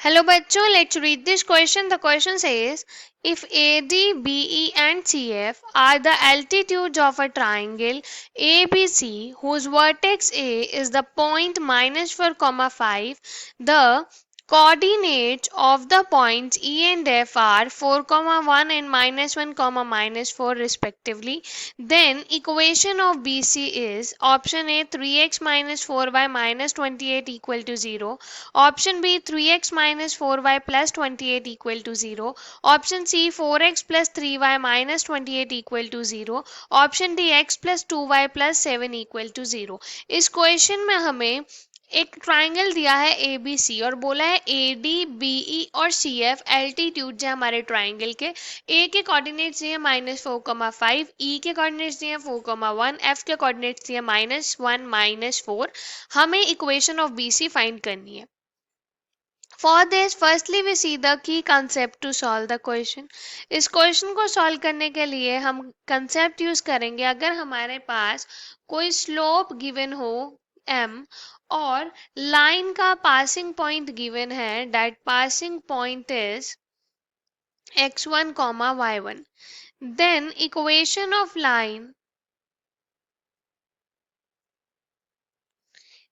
Hello बच्चों, let's read this question. The question says, if AD, BE and CF are the altitudes of a triangle ABC whose vertex A is the point -4, 5, the coordinates of the points E and F are 4, 1 and -1, -4 respectively, then equation of BC is option A 3x minus 4y minus 28 equal to 0, option B 3x minus 4y plus 28 equal to 0, option C 4x plus 3y minus 28 equal to 0, option D x plus 2y plus 7 equal to 0. इस question में हमें एक triangle दिया है A B C और बोला है A D B E और सी एफ एल्टीट्यूड है हमारे ट्राइंगल के। ए के कोऑर्डिनेट्स दिए -4, 5, ई के कोऑर्डिनेट्स दिए 4, 1, एफ के कोऑर्डिनेट्स दिए -1, -4। हमें equation of B C find करनी है। For this, firstly we see the key concept to solve the question. इस क्वेश्चन को सॉल्व करने के लिए हम कंसेप्ट यूज करेंगे। अगर हमारे पास कोई स्लोप गिवन हो m और लाइन का पासिंग पॉइंट गिवन है, that passing point is x1, y1, then equation of line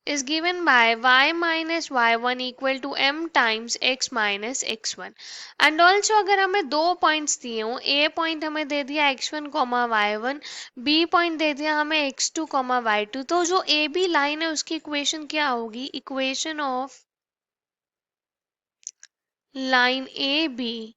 is given by y minus y1 equal to m times x minus x1 and also अगर हमें दो points दिए हो, a point हमें दे दिया x1, y1, b point दे दिया हमें x2, y2, तो जो ए बी लाइन है उसकी इक्वेशन क्या होगी? Equation of line A B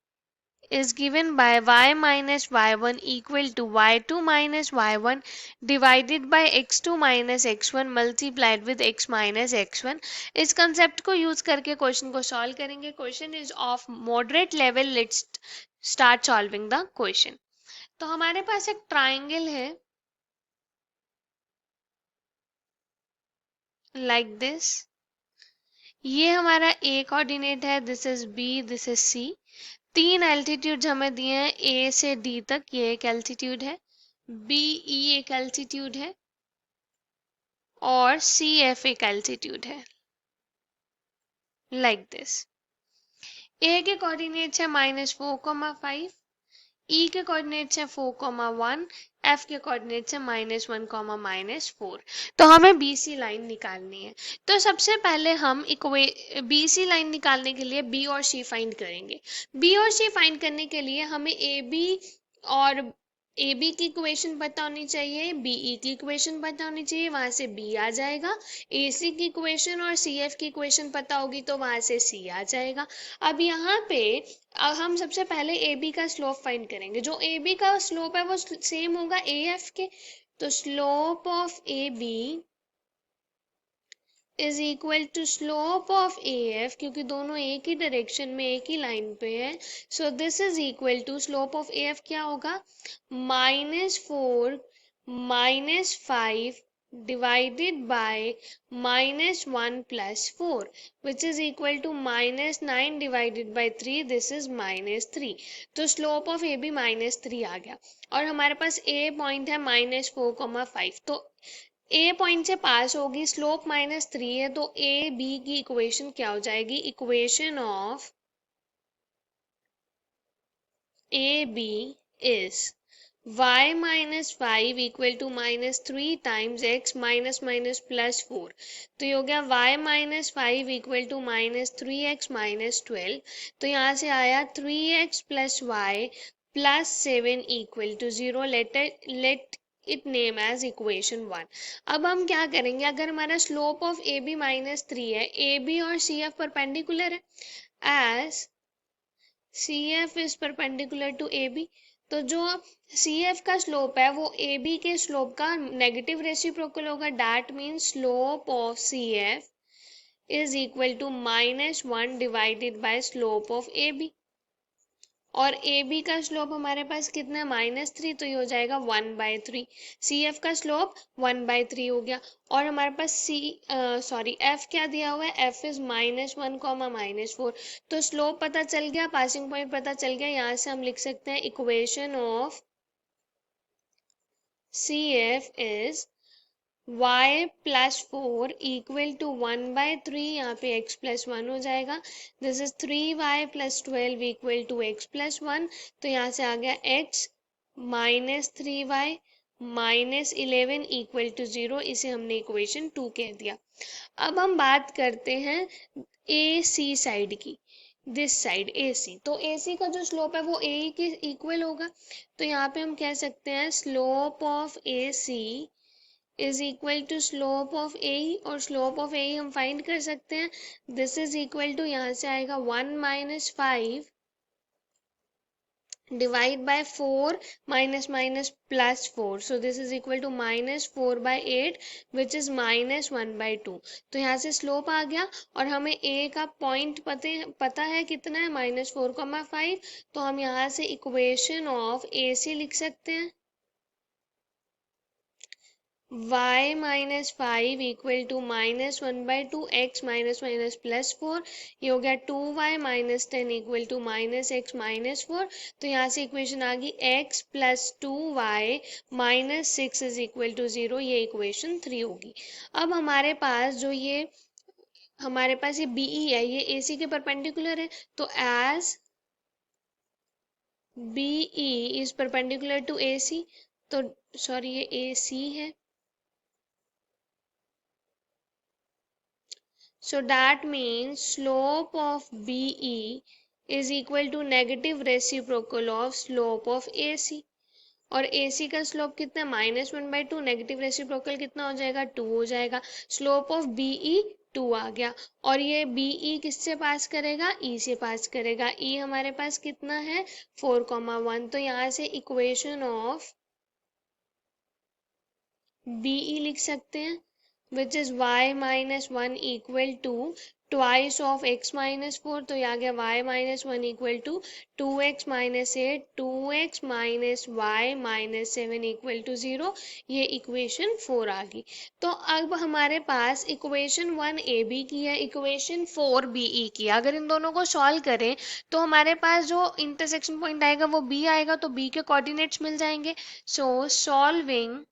is given by y minus y1 equal to y2 minus y1 divided by x2 minus x1 multiplied with x minus x1। इस concept को use करके question को solve करेंगे। Question is of moderate level. Let's start solving the question. तो हमारे पास एक triangle है like this. ये हमारा ए कोऑर्डिनेट है, this is B, this is C. तीन एल्टीट्यूड हमें दिए हैं ए से डी तक, ये एक एल्टीट्यूड है, बी ई एक एल्टीट्यूड है और सी एफ एक एल्टीट्यूड है लाइक दिस। ए के कोऑर्डिनेट्स है -4, 5, ई के कोऑर्डिनेट्स है 4, 1, एफ के कोऑर्डिनेट्स है -1, -4। तो हमें बी सी लाइन निकालनी है। तो सबसे पहले हम बी सी लाइन निकालने के लिए बी और सी फाइंड करेंगे। बी और सी फाइंड करने के लिए हमें ए बी और ए बी की इक्वेशन पता होनी चाहिए, बी ई की इक्वेशन पता होनी चाहिए, वहां से बी आ जाएगा। ए सी की इक्वेशन और सी एफ की इक्वेशन पता होगी तो वहां से सी आ जाएगा। अब यहाँ पे हम सबसे पहले ए बी का स्लोप फाइंड करेंगे। जो ए बी का स्लोप है वो सेम होगा ए एफ के। तो slope of A B is equal to slope of A F, क्योंकि दोनों एक ही डायरेक्शन में एक ही लाइन पे है। So this is equal to slope of A F क्या होगा? -4 -5 divided by -1 plus 4 which is equal to -9 divided by 3, this is -3। तो स्लोप ऑफ ए बी -3 आ गया और हमारे पास ए पॉइंट है -4, 5। तो ए पॉइंट से पास होगी, स्लोप -3 है, तो ए बी की इक्वेशन क्या हो जाएगी? Equation of A B is y minus 5 equal to -3 times x minus minus plus 4। तो ये हो गया y minus 5 equal to -3x minus 12। तो यहाँ से आया 3x plus y plus 7 equal to 0। let it name as equation 1। अब हम क्या करेंगे? अगर हमारा स्लोप ऑफ ए बी -3 है, ए बी और सी एफ परपेंडिकुलर है, as C F is perpendicular to A B, तो जो सी एफ का स्लोप है वो ए बी के स्लोप का नेगेटिव रेसिप्रोकल होगा। That means slope of C F is equal to -1 divided by slope of A B. और A B का स्लोप हमारे पास कितना है? -3, तो ये हो जाएगा 1/3। सी एफ का स्लोप 1/3 हो गया। और हमारे पास एफ क्या दिया हुआ है? F is -1, -4। तो स्लोप पता चल गया, पासिंग पॉइंट पता चल गया। यहाँ से हम लिख सकते हैं equation of C F is y plus 4 equal to 1/3, यहाँ पे x प्लस 1 हो जाएगा. This is 3y plus 12 equal to x plus 1. तो यहाँ से आ गया x minus 3y minus 11 equal to 0. इसे हमने इक्वेशन 2 कह दिया. अब हम बात करते हैं ए सी साइड की, दिस साइड ए सी. तो ए सी का जो स्लोप है वो ए के इक्वल होगा. तो यहाँ पे हम कह सकते हैं slope of A C is equal to slope of A, और स्लोप ऑफ ए हम फाइंड कर सकते हैं. दिस इज इक्वल टू, यहाँ से आएगा 1 minus 5 divide by 4 minus minus plus 4. So this is equal to minus 4/8 which is minus 1/2. तो यहाँ से स्लोप आ गया और हमें a का पॉइंट पता है कितना है, -4,5. तो हम यहाँ से इक्वेशन ऑफ ए सी लिख सकते हैं y minus 5 equal to -1/2 x minus minus plus 4. ये हो गया 2y minus 10 equal to minus x minus 4. तो यहाँ से इक्वेशन आ गई x plus 2y minus 6 is equal to 0. ये इक्वेशन 3 होगी. अब हमारे पास जो ये BE है, ये AC के परपेंडिकुलर है. तो as BE is perpendicular to AC, तो सॉरी ये AC है. So that means slope of BE is equal to negative reciprocal of slope of AC. और AC का स्लोप कितना है, -1/2. नेगेटिव रेसिप्रोकल कितना हो जाएगा, 2 हो जाएगा. स्लोप ऑफ BE 2 आ गया. और ये BE किससे पास करेगा, E से पास करेगा. E हमारे पास कितना है, 4,1. तो यहाँ से इक्वेशन ऑफ BE लिख सकते हैं which is y minus 1 equal to twice of x minus 4. तो यहाँ गया y minus 1 equal to 2x minus 8, 2x minus y minus 7 equal to 0. ये इक्वेशन 4 आ गई. तो अब हमारे पास इक्वेशन 1 ए बी की है, इक्वेशन 4 बी ई की है. अगर इन दोनों को सॉल्व करें तो हमारे पास जो इंटरसेक्शन पॉइंट आएगा वो बी आएगा, तो बी के कोऑर्डिनेट्स मिल जाएंगे. So solving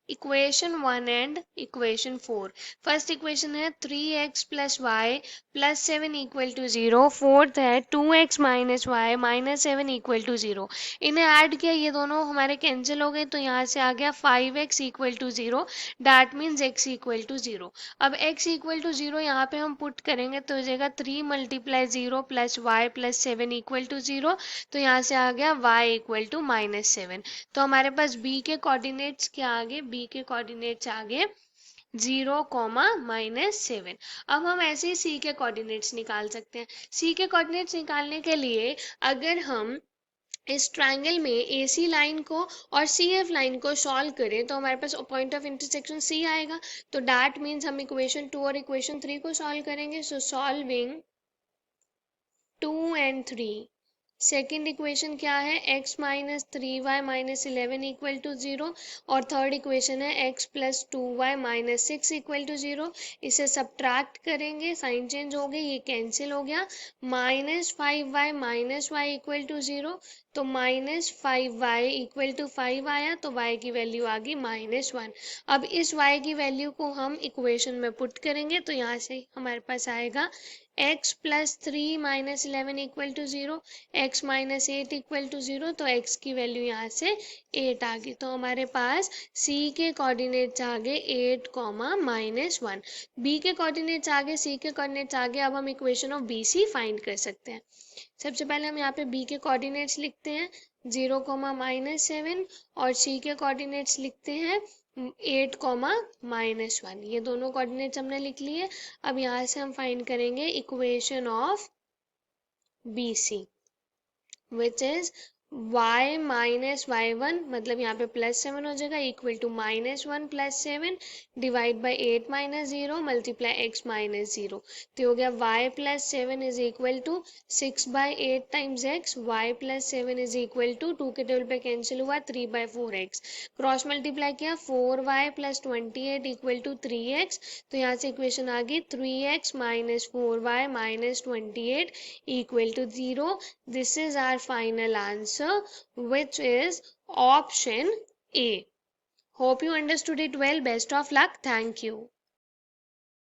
equation 1 and equation 4. First equation है 3x plus Y plus 7 equal to 0. Fourth है 2x minus Y minus 7 equal to 0. इन्हें ऐड किया, ये दोनों हमारे कैंसिल हो गए. तो यहाँ से आ गया 5x equal to 0. That means x equal to 0. अब x इक्वल टू 0 यहाँ पे हम पुट करेंगे तो हो जाएगा 3 multiply 0 plus Y plus 7 equal to 0. तो यहाँ से आ गया y इक्वल टू -7. तो हमारे पास b के कोऑर्डिनेट्स क्या आ गए, b के कोऑर्डिनेट्स आ गए 0, -7. अब हम ऐसे ही c के कोऑर्डिनेट्स निकाल सकते हैं. c के कोऑर्डिनेट्स निकालने के लिए अगर हम इस ट्रायंगल में AC लाइन को और CF लाइन को सॉल्व करें तो हमारे पास पॉइंट ऑफ इंटरसेक्शन C आएगा. तो डैट मीन्स हम इक्वेशन 2 और इक्वेशन 3 को सॉल्व करेंगे. So solving 2 and 3. Second equation क्या है, x minus 3y minus 11 equal to 0. और थर्ड इक्वेशन है x plus 2y minus 6 equal to 0. इसे सब्ट्रैक्ट करेंगे, साइन चेंज हो गई, ये कैंसिल हो गया. -5y minus y equal to 0. तो -5y इक्वल टू 5 आया, तो y की वैल्यू आ गई -1. अब इस y की वैल्यू को हम इक्वेशन में पुट करेंगे तो यहाँ से हमारे पास आएगा x plus 3 minus 11 equal to 0, x minus 8 equal to 0. तो x की वैल्यू यहाँ से 8 आ गई. तो हमारे पास c के कोऑर्डिनेट्स आ गए 8, -1. b के कोऑर्डिनेट्स आ गए, c के कोऑर्डिनेट्स आ गए. अब हम equation of B C find कर सकते हैं. सबसे पहले हम यहाँ पे b के कोऑर्डिनेट्स लिखते हैं 0, -7 और c के कोऑर्डिनेट्स लिखते हैं 8, -1. ये दोनों कोऑर्डिनेट्स हमने लिख लिए. अब यहाँ से हम फाइंड करेंगे equation of B C which is y minus y1, मतलब यहाँ पे +7 हो जाएगा, equal to -1 plus 7 divide by 8 minus 0 multiply x minus 0. तो हो गया y plus 7 is equal to 6/8 times x. y plus 7 is equal to 2 के टेबल पे कैंसिल हुआ 3/4x. क्रॉस मल्टीप्लाई किया 4y plus 28 equal to 3x. तो यहाँ से इक्वेशन आ गई 3x minus 4y minus 28 equal to 0. This is our final answer which is option A. Hope you understood it well. Best of luck. Thank you.